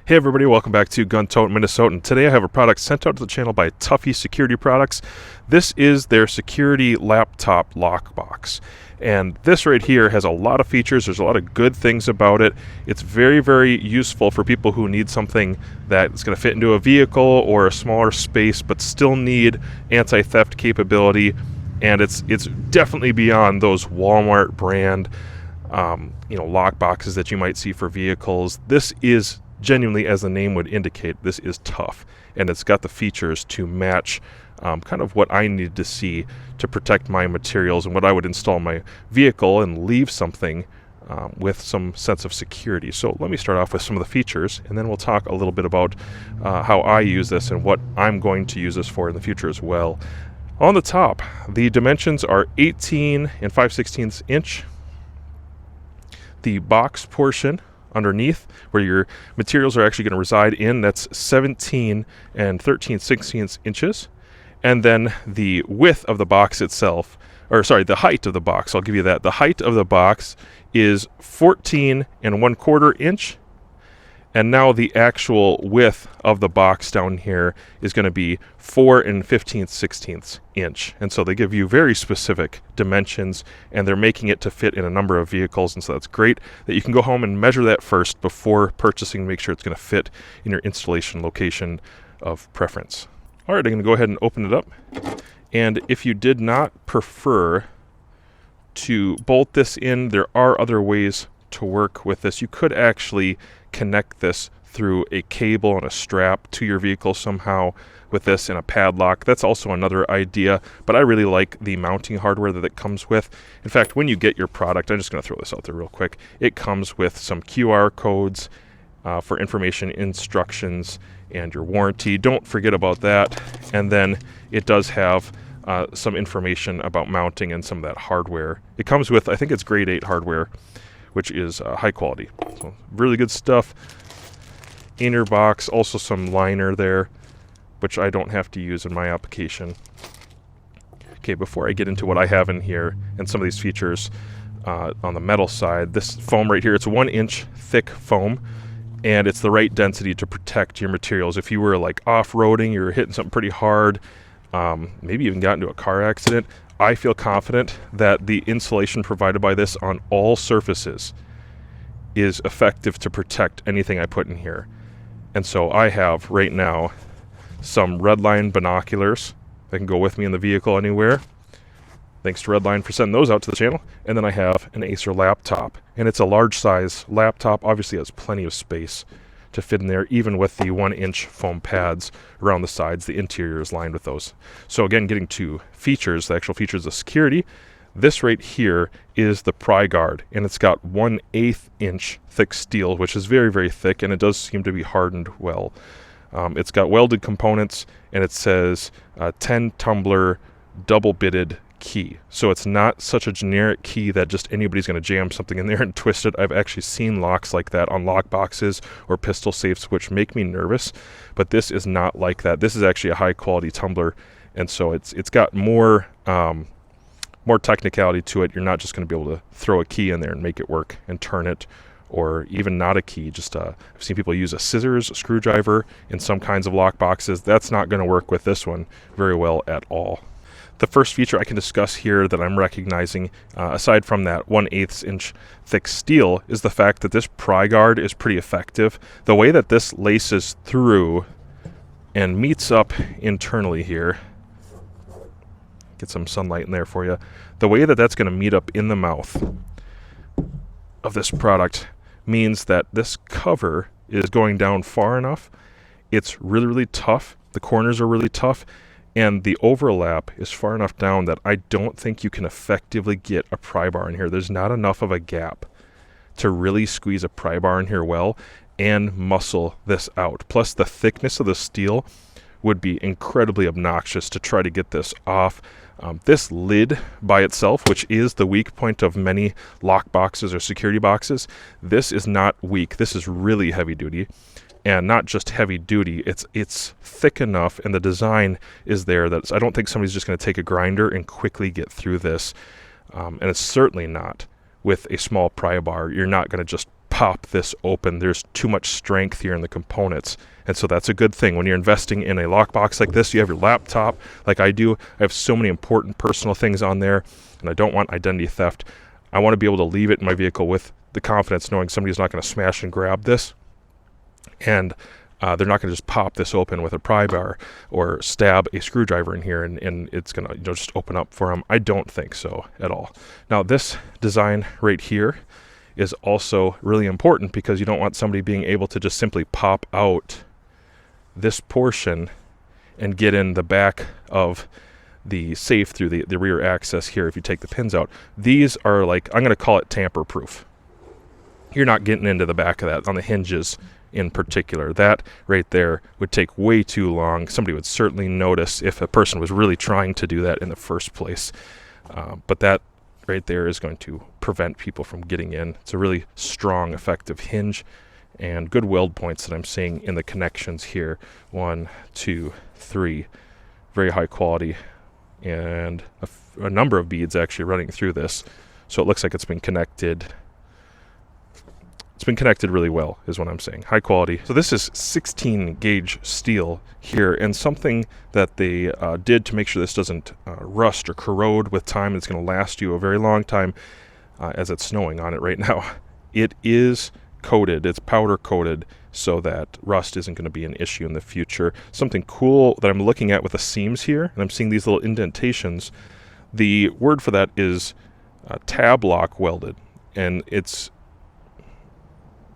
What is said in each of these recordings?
Hey everybody, welcome back to Gun Tote Minnesota. Today I have a product sent out to the channel by Tuffy Security Products. This is their security laptop lockbox. And this right here has a lot of features. There's a lot of good things about it. It's very, very useful for people who need something that's going to fit into a vehicle or a smaller space, but still need anti-theft capability. And it's definitely beyond those Walmart brand lock boxes that you might see for vehicles. This is genuinely, as the name would indicate, this is tough, and it's got the features to match kind of what I need to see to protect my materials and what I would install in my vehicle and leave something with some sense of security. So let me start off with some of the features, and then we'll talk a little bit about how I use this and what I'm going to use this for in the future as well. On the top, the dimensions are 18 and 5/16 inch. The box portion underneath, where your materials are actually going to reside in, that's 17 and 13/16 inches. And then the width of the box itself, or sorry, the height of the box, I'll give you that. The height of the box is 14 and 1/4 inch. And now the actual width of the box down here is going to be 4 and 15/16 inch. And so they give you very specific dimensions, and they're making it to fit in a number of vehicles. And so that's great that you can go home and measure that first before purchasing, make sure it's going to fit in your installation location of preference. All right, I'm going to go ahead and open it up. And if you did not prefer to bolt this in, there are other ways to work with this. You could actually connect this through a cable and a strap to your vehicle somehow with this and a padlock. That's also another idea, but I really like the mounting hardware that it comes with. In fact, when you get your product, I'm just going to throw this out there real quick, it comes with some QR codes for information, instructions, and your warranty. Don't forget about that. And then it does have some information about mounting and some of that hardware. It comes with, I think it's grade 8 hardware, which is high quality. So really good stuff. Inner box, also some liner there, which I don't have to use in my application. Okay, before I get into what I have in here and some of these features on the metal side, this foam right here, it's 1 inch thick foam, and it's the right density to protect your materials. If you were like off-roading, you're hitting something pretty hard, maybe even got into a car accident, I feel confident that the insulation provided by this on all surfaces is effective to protect anything I put in here. And so I have right now some Redline binoculars that can go with me in the vehicle anywhere. Thanks to Redline for sending those out to the channel. And then I have an Acer laptop, and it's a large size laptop. Obviously it has plenty of space to fit in there, even with the 1 inch foam pads around the sides. The interior is lined with those. So again, getting to features, the actual features of security, this right here is the pry guard, and it's got 1/8 inch thick steel, which is very, very thick, and it does seem to be hardened well. It's got welded components, and it says 10 tumbler double bitted key. So it's not such a generic key that just anybody's going to jam something in there and twist it. I've actually seen locks like that on lock boxes or pistol safes, which make me nervous, but this is not like that. This is actually a high quality tumbler, and so it's got more technicality to it. You're not just going to be able to throw a key in there and make it work and turn it, or even not a key. Just I've seen people use a scissors, a screwdriver in some kinds of lock boxes. That's not going to work with this one very well at all. The first feature I can discuss here that I'm recognizing, aside from that 1/8 inch thick steel, is the fact that this pry guard is pretty effective. The way that this laces through and meets up internally here, get some sunlight in there for you, the way that that's going to meet up in the mouth of this product means that this cover is going down far enough. It's really, really tough. The corners are really tough. And the overlap is far enough down that I don't think you can effectively get a pry bar in here. There's not enough of a gap to really squeeze a pry bar in here well and muscle this out. Plus, the thickness of the steel would be incredibly obnoxious to try to get this off. This lid by itself, which is the weak point of many lock boxes or security boxes, this is not weak. This is really heavy duty. And not just heavy duty, it's thick enough, and the design is there that I don't think somebody's just going to take a grinder and quickly get through this. And it's certainly not with a small pry bar. You're not going to just pop this open. There's too much strength here in the components. And so that's a good thing. When you're investing in a lockbox like this, you have your laptop, like I do. I have so many important personal things on there, and I don't want identity theft. I want to be able to leave it in my vehicle with the confidence knowing somebody's not going to smash and grab this. And they're not going to just pop this open with a pry bar or stab a screwdriver in here and it's going to just open up for them. I don't think so at all. Now this design right here is also really important because you don't want somebody being able to just simply pop out this portion and get in the back of the safe through the rear access here if you take the pins out. These are like, I'm going to call it tamper proof. You're not getting into the back of that on the hinges in particular. That right there would take way too long. Somebody would certainly notice if a person was really trying to do that in the first place. But that right there is going to prevent people from getting in. It's a really strong, effective hinge and good weld points that I'm seeing in the connections here. 1, 2, 3, very high quality, and a number of beads actually running through this. So it looks like it's been connected. It's been connected really well is what I'm saying. High quality. So this is 16 gauge steel here, and something that they did to make sure this doesn't rust or corrode with time. It's going to last you a very long time as it's snowing on it right now. It is coated. It's powder coated so that rust isn't going to be an issue in the future. Something cool that I'm looking at with the seams here, and I'm seeing these little indentations. The word for that is tab lock welded, and it's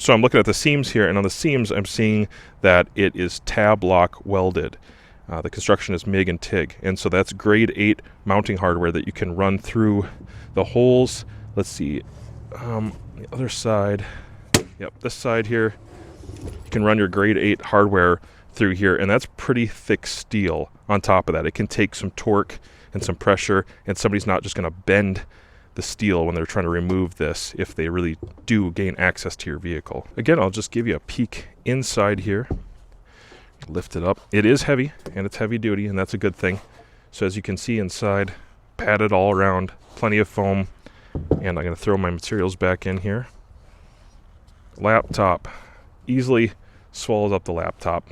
so I'm looking at the seams here, and on the seams I'm seeing that it is tab lock welded. The construction is MIG and TIG, and so that's grade 8 mounting hardware that you can run through the holes. Let's see, the other side. Yep, this side here, you can run your grade 8 hardware through here, and that's pretty thick steel on top of that. It can take some torque and some pressure, and somebody's not just going to bend the steel when they're trying to remove this if they really do gain access to your vehicle. Again, I'll just give you a peek inside here. Lift it up. It is heavy, and it's heavy duty, and that's a good thing. So as you can see inside, padded all around, plenty of foam, and I'm going to throw my materials back in here. Laptop easily swallows up the laptop,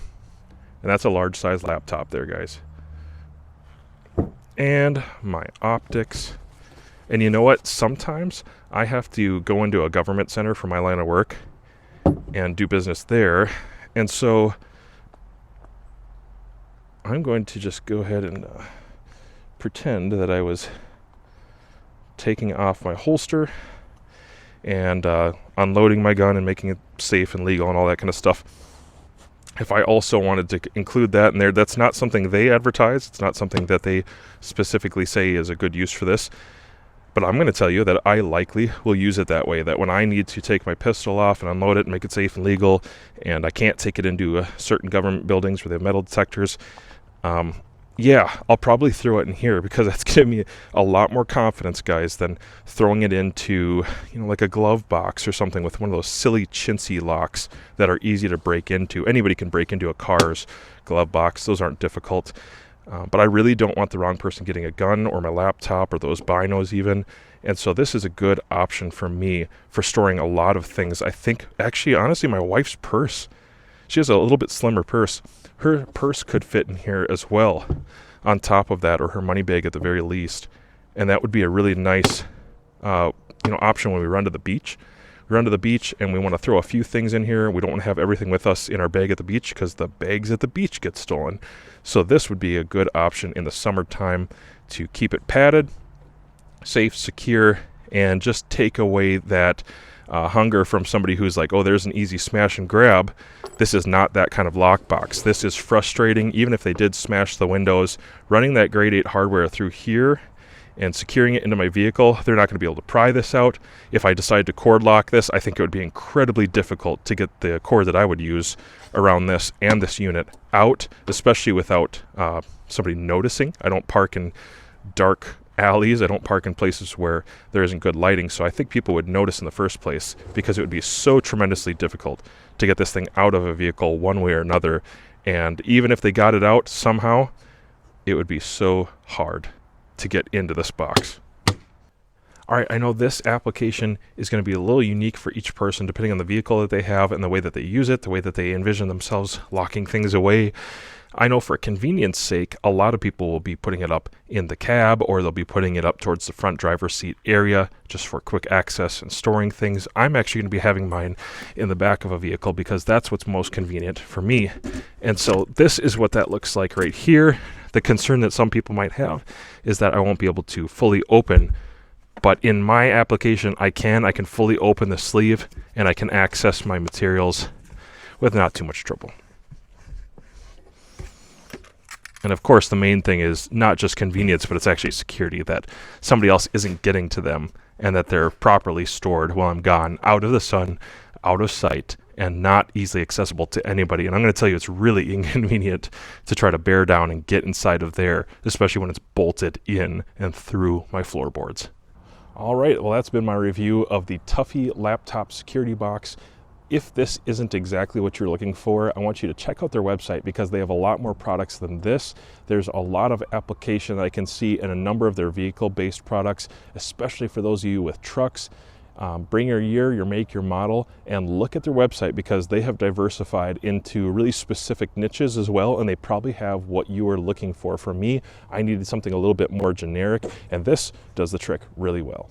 and that's a large size laptop there, guys. And my optics. And you know what? Sometimes I have to go into a government center for my line of work and do business there. And so I'm going to just go ahead and pretend that I was taking off my holster and unloading my gun and making it safe and legal and all that kind of stuff. If I also wanted to include that in there, that's not something they advertise. It's not something that they specifically say is a good use for this. But I'm going to tell you that I likely will use it that way, that when I need to take my pistol off and unload it and make it safe and legal, and I can't take it into certain government buildings where they have metal detectors, yeah, I'll probably throw it in here because that's giving me a lot more confidence, guys, than throwing it into, you know, like a glove box or something with one of those silly chintzy locks that are easy to break into. Anybody can break into a car's glove box. Those aren't difficult. But I really don't want the wrong person getting a gun or my laptop or those binos even. And so this is a good option for me for storing a lot of things. I think, actually, honestly, my wife's purse. She has a little bit slimmer purse. Her purse could fit in here as well on top of that, or her money bag at the very least. And that would be a really nice option when we run to the beach. We run to the beach and we want to throw a few things in here. We don't want to have everything with us in our bag at the beach because the bags at the beach get stolen. So this would be a good option in the summertime to keep it padded, safe, secure, and just take away that hunger from somebody who's like, oh, there's an easy smash and grab. This is not that kind of lockbox. This is frustrating. Even if they did smash the windows, running that grade 8 hardware through here and securing it into my vehicle, they're not going to be able to pry this out. If I decide to cord lock this, I think it would be incredibly difficult to get the cord that I would use around this and this unit out, especially without somebody noticing. I don't park in dark alleys. I don't park in places where there isn't good lighting, so I think people would notice in the first place because it would be so tremendously difficult to get this thing out of a vehicle one way or another. And even if they got it out somehow, it would be so hard to get into this box. all right, I know this application is going to be a little unique for each person depending on the vehicle that they have and the way that they use it, the way that they envision themselves locking things away. I know for convenience sake, a lot of people will be putting it up in the cab, or they'll be putting it up towards the front driver's seat area just for quick access and storing things. I'm actually going to be having mine in the back of a vehicle because that's what's most convenient for me. And so this is what that looks like right here. The concern that some people might have is that I won't be able to fully open, but in my application I can fully open the sleeve and I can access my materials with not too much trouble. And of course, the main thing is not just convenience, but it's actually security, that somebody else isn't getting to them and that they're properly stored while I'm gone, out of the sun, out of sight, and not easily accessible to anybody. And I'm going to tell you, it's really inconvenient to try to bear down and get inside of there, especially when it's bolted in and through my floorboards. All right, well, that's been my review of the Tuffy laptop security box. If this isn't exactly what you're looking for, I want you to check out their website because they have a lot more products than this. There's a lot of application that I can see in a number of their vehicle-based products, especially for those of you with trucks. Bring your year, your make, your model, and look at their website because they have diversified into really specific niches as well, and they probably have what you are looking for. For me, I needed something a little bit more generic, and this does the trick really well.